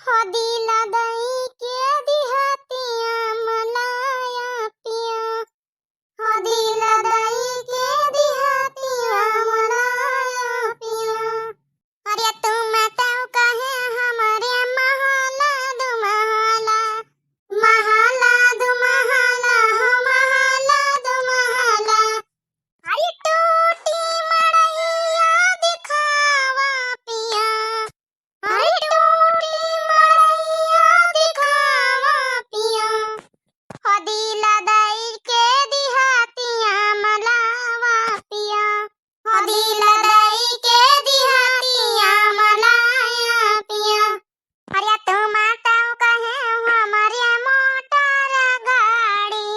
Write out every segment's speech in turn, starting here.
हो दिला दई के दिहातिया मलाया पिया, हो दिला दई के दिहातिया मलाया पिया। अरे तुम तो कहे हमारे महाला दो महाला, महाला दो महाला, हो महाला दो महाला। अरे टूटी मड़ैया दिखावा पिया, अरे टूटी मड़ैया दिखावा पिया। हो दिला दई के दिहातिया मलावा पिया, हो दिला दई के दिहातिया मलाया पिया। अरे तुम तो कहे हमारे मोटर गाड़ी,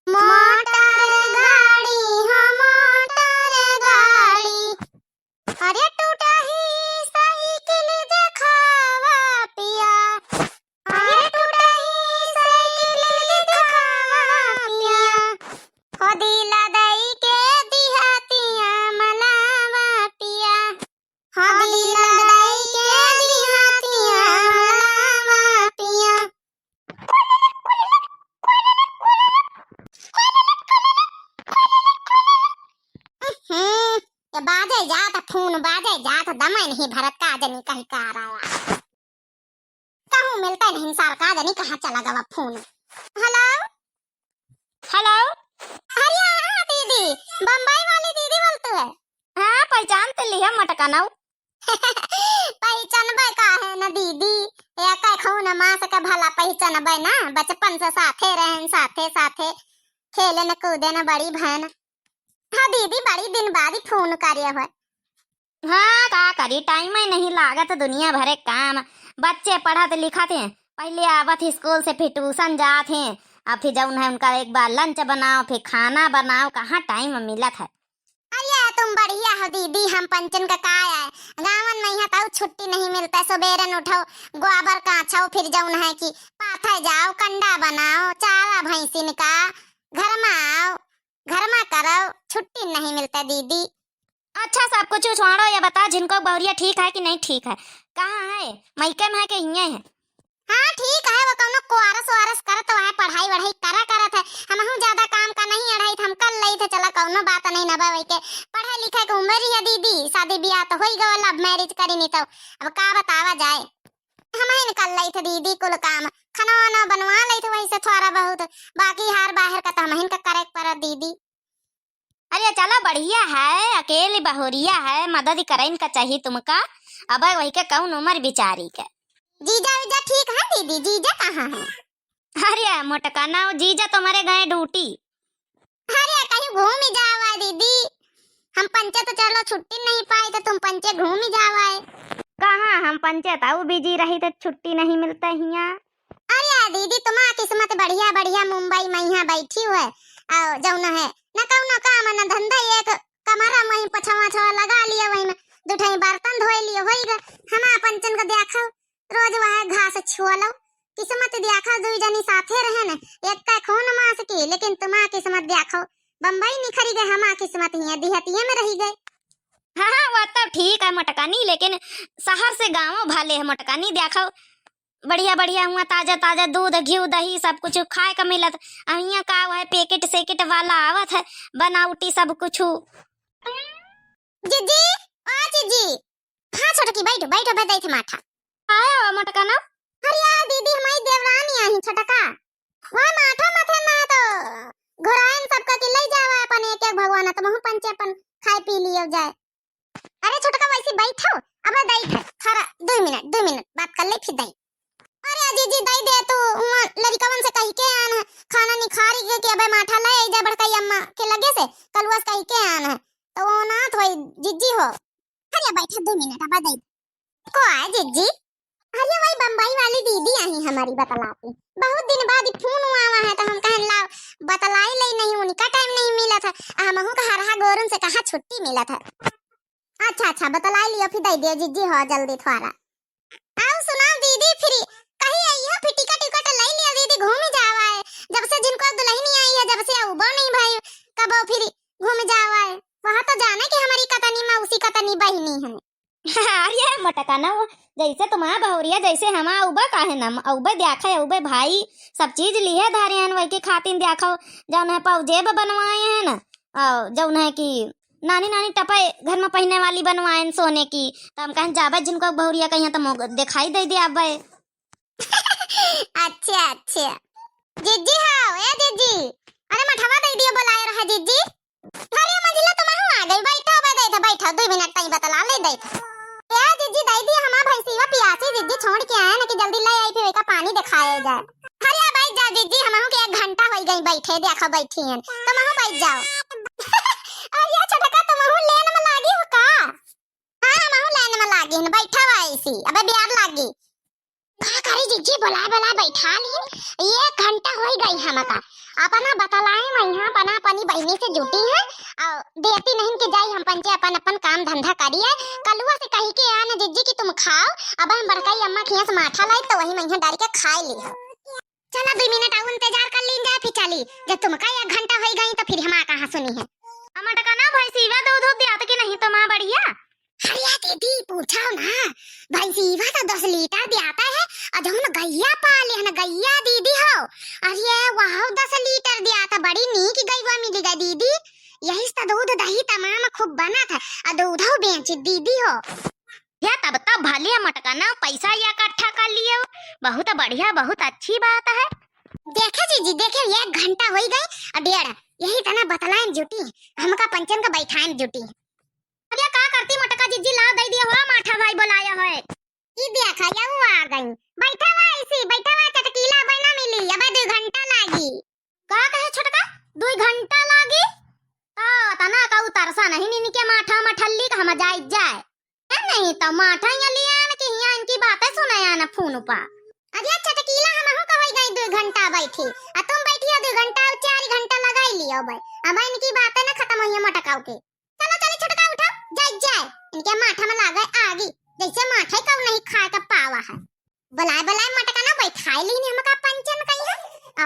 मोटर गाड़ी, हाँ मोटर गाड़ी। अरे टूटा ही साइकिल दिखावा पिया, अरे टूटा ही साइकिल दिखावा पिया। हो दिला दई के दिहातिया मलावा पिया, हो दिला दई के दिहातिया मलावा पिया। ये बाजे जात फोन बाजे जात दमे नहीं भरत का जनी कहीं का रहा कहूँ मिलता नहीं साल का जनी कहाँ चला गवा फोन। Hello hello. अरे हाँ दीदी, बम्बई वाली दीदी बोलते है। हाँ पहचान तो लिया मटकाना। पहचान का है ना दीदी, या कह खो न माँ से का भला पहचान ना, बचपन से साथे रहन साथे साथे खेले न कूदे न बड़ी बहन। हाँ दीदी बड़ी दिन बाद ही फोन करिए हुए। हाँ का करी टाइम ही नहीं लागत, दुनिया भरे काम, बच्चे पढ़त लिखत हैं, पहले आवत ही स्कूल से फिर ट्यूशन जात हैं, अब फिर जौन है उनका एक बार लंच बनाओ फिर खाना बनाओ, कहाँ टाइम मिलत है। अरे तुम बढ़िया हो दीदी, हम पंचन का है गावन में यहाँ छुट्टी नहीं मिलता, सवेरे उठो गोबर काछो फिर जौन है कि पाथे जाओ कंडा बनाओ चारा भैंसिन का, घर में आओ घर में करो, छुट्टी नहीं मिलता दीदी। अच्छा सब कुछ छोड़ो, ये बता जिनको बहुरिया ठीक है कि नहीं ठीक है, कहाँ है, मैके में है कि यहाँ है? हाँ ठीक है, वो कौनो कोरस वारस करत है, पढ़ाई वढ़ाई करत है। हम ज्यादा काम का नहीं अढ़ाई हम कर लई थे, चला कौनो बात नहीं नबा वही के पढ़े लिखे के उम्र ही है दीदी, शादी ब्याह तो होई गवल, अब मैरिज करी नहीं तो अब का बतावा जाए। हम ही निकल लई थे दीदी कुल काम, खाना वाना बनवा लई थे वही से थोड़ा बहुत, बाकी हार बाहर का तो हम ही का करे पर दीदी। अरे चलो बढ़िया है, अकेली बहुरिया है, मदद करें का चाहिए तुमका, अब वही के कौन उम्र बिचारी के। जीजा विजा ठीक है दीदी, जीजा कहाँ है? अरे मोटकाना जीजा तुम्हारे गए ड्यूटी। अरे कहीं घूम ही जावा दीदी, हम पंचे तो चलो छुट्टी नहीं पाई तो तुम पंचे घूम ही जावा है। कहाँ हम पंचे ताऊ बिजी रही तो छुट्टी नहीं मिलता हिया। अरे दीदी तुम्हारा किस्मत बढ़िया बढ़िया, मुंबई में यहाँ बैठी हुए और जौन है न कौनो काम न धंधा, एक कमरा में पछवा छवा लगा लिया, वही में दुठाई बर्तन धोए लिए होई ग। हम पंचन को देखो रोज वह घास छुअलो, किस्मत देखो दुई जनी साथे रहे न, एक का खून मास की, लेकिन तुम्हारा किस्मत देखो बम्बई निखरी गए, हमारा किस्मत यहाँ दिहतिये में रही गए। हाँ वो तो ठीक है मोटकानी, लेकिन शहर से गाँव भाले है मोटकानी, देखो बढ़िया बढ़िया हुआ, ताजा ताजा दूध घी दही सब कुछ खाए का मिलत, यहाँ का है पैकेट सेकेट वाला आवत है बनावटी सब कुछ। जीजी ओ जीजी, हाँ छोटकी बैठो बैठो बदाई थे माथा आया मोटकाना। अरे यार दीदी हमारी देवरानी आई छोटका, वह माथा माथे ना तो घोरायन सबका के ले जावा अपन एक एक भगवान, तो महु पंचे अपन खाए पी लियो जाए। अरे छोटका वैसे बैठो, अब दई थे थोड़ा 2 मिनट बात कर ले फिर दई। अरे जीजी दई दे तू लड़कवन से कही के आन है, खाना निखारी के अबे माठा ले जा बड़काई अम्मा के लगे से कलुआस कही के आन है, तो वो ना थोई जीजी हो। अरे बैठो 2 मिनट अब दई को आए जीजी। अरे वही बम्बई वाली दीदी आई हमारी बतलाती, बहुत दिन बाद फोन हुआ है तो हम कहन लाओ बतलाई ले, नहीं उनका टाइम नहीं मिला था, हमहू का हरहा गोरन से कहा छुट्टी मिला था। अच्छा बतलाई लियो फिर दई दियो जीजी हो जल्दी थोड़ा। आओ सुनाओ दीदी, फिर कहीं आई है फिर टिकट ले लिया दीदी, घूम जावा है, जब से जिनको दुल्हनी आई है जब से उबो नहीं भाई कब फिर घूम जावा है, वहां तो जाने कि हमारी कतनी में उसी कतनी बहनी है। अरे मोटकाना जैसे तुम्हारा बहुरिया जैसे हमा उबा काहे ना उबे देखा उबे भाई सब चीज लिए धारे हैं वही के खातिर देखो जौन है पौजेब बनवाए हैं ना और जौन है कि नानी नानी टपे घर में पहनने वाली बनवाए हैं सोने की तो हम कहें जाबे जिनको बहुरिया कहीं तो दिखाई दे दिया अब अच्छा अच्छा जीजी हां ए जीजी अरे मठवा दे दियो बुलाए रहा जीजी अरे मंजिला तुम आ गई बैठो बैठो 2 मिनट ताई बतला ले दे ए जीजी दे दी हमार भैंसीवा पियासी जीजी छोड़ के आए ना कि जल्दी ले आई फिर का पानी दिखाए जाए अरे बैठ जाओ जीजी हमहू के 1 घंटा हो गई बैठे देखो बैठी हैं तुमहू बैठ जाओ अरे छोटका तुमहू लेन में लागी हो का हां हमहू लेन में लागी हैं बैठा ऐसी अबे बियार लागी का करी जीजी बुलाए बैठा ली 1 घंटा हो गई हमका अपना बतलाए मैं यहाँ अपना अपनी बहनी से जुटी है और देती नहीं कि जाई हम पंचे अपन अपन काम धंधा करिए कलुआ से कही के आना जीजी की तुम खाओ अब हम बड़काई अम्मा खिया से माठा लाई तो वही मैं यहाँ डाल के खाए ली चलो 2 मिनट और इंतजार कर लीन जा फिर चली जब तुमका 1 घंटा हो गई तो फिर हम कहाँ सुनी है हमारा टका भैंसीवा दूध दियात कि नहीं तो माँ बढ़िया अरे दीदी पूछो ना भैंसीवा तो 10 लीटर दियाता है और जो हम गैया पाले है ना गैया दीदी हो अरे वाह 10 लीटर दियाता बड़ी नीक गईवा मिली गई दीदी यही से दूध दही तमाम खूब बना था और दूध हो बेची दीदी हो या तब तब भले मटका ना पैसा या इकट्ठा कर लिए बहुत बढ़िया बहुत अच्छी बात है देखे जीजी देखे 1 घंटा हो गई और 1.5 यही तना बतलाएं जुटी हमका पंचन का बैठाएं जुटी अरे का करती मटका जीजी ला दे दिया हो माठा भाई बुलाया है ई देखा या वो आ गई बैठा हुआ चटकीला बना मिली अब 2 घंटा लागी का कहे छोटका 2 घंटा लागी ता तना का उतरसा नहीं नी के माठा मठल्ली का हम जाई जाए नहीं तो माठा या लिया न कि यहाँ इनकी बातें सुनाया ना फोन पा अरे चटकीला हमहु का हो गई 2 घंटा बैठी आ तुम बैठी 2 घंटा और 4 घंटा लगाई लियो भाई अब इनकी बातें ना खत्म होई मटकाओ के चलो छोटका उठो जाए इनके माठा में लागे आगी जैसे माठे का नहीं खा का पावा है बुलाए मटका ना बैठाई ली हमका पंचन कहीं है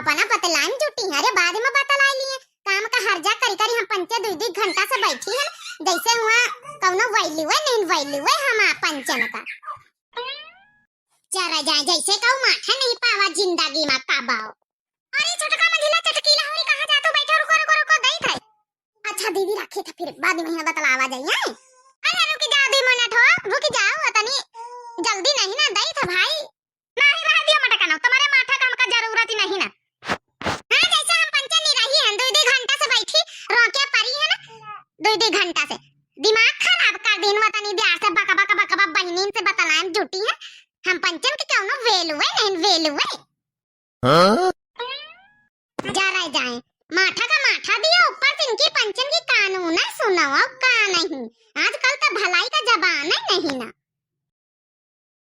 अपना बतलान जुटी है अरे बाद में बतला लिए काम का हर्जा करी हम पंचे 2 घंटा से बैठी है जैसे हुआ कौनो वैल्यू है नहीं वैल्यू है हम पंचन का चरा जाए जैसे कहूं माठा नहीं पावा जिंदगी में काबाओ अरे छोटका मंजिला चटकीला होरी कहां जा तू बैठो रुको गई थे अच्छा दीदी रखे था फिर बाद में बतलावा जाइए अरे रुक जा 2 मिनट हो रुक जाओ तनी जल्दी नहीं ना दई था भाई नहीं रह दिया मटका ना तुम्हारे माठा काम का जरूरत ही नहीं ना हां जैसे हम पंचन नहीं रही है 2 घंटा से बैठी रोके परी है ना 2 घंटा से दिमाग खराब कर दिन वतनी बियाह से बका बहनीन से बतलाएं जुटी है हम पंचन के क्यों ना वेलू है नहीं वेलू है हां जा रहे जाए माठा का माठा दिया ऊपर से इनकी पंचन की कानून है सुनाओ का नहीं आजकल तो भलाई का जबान है नहीं ना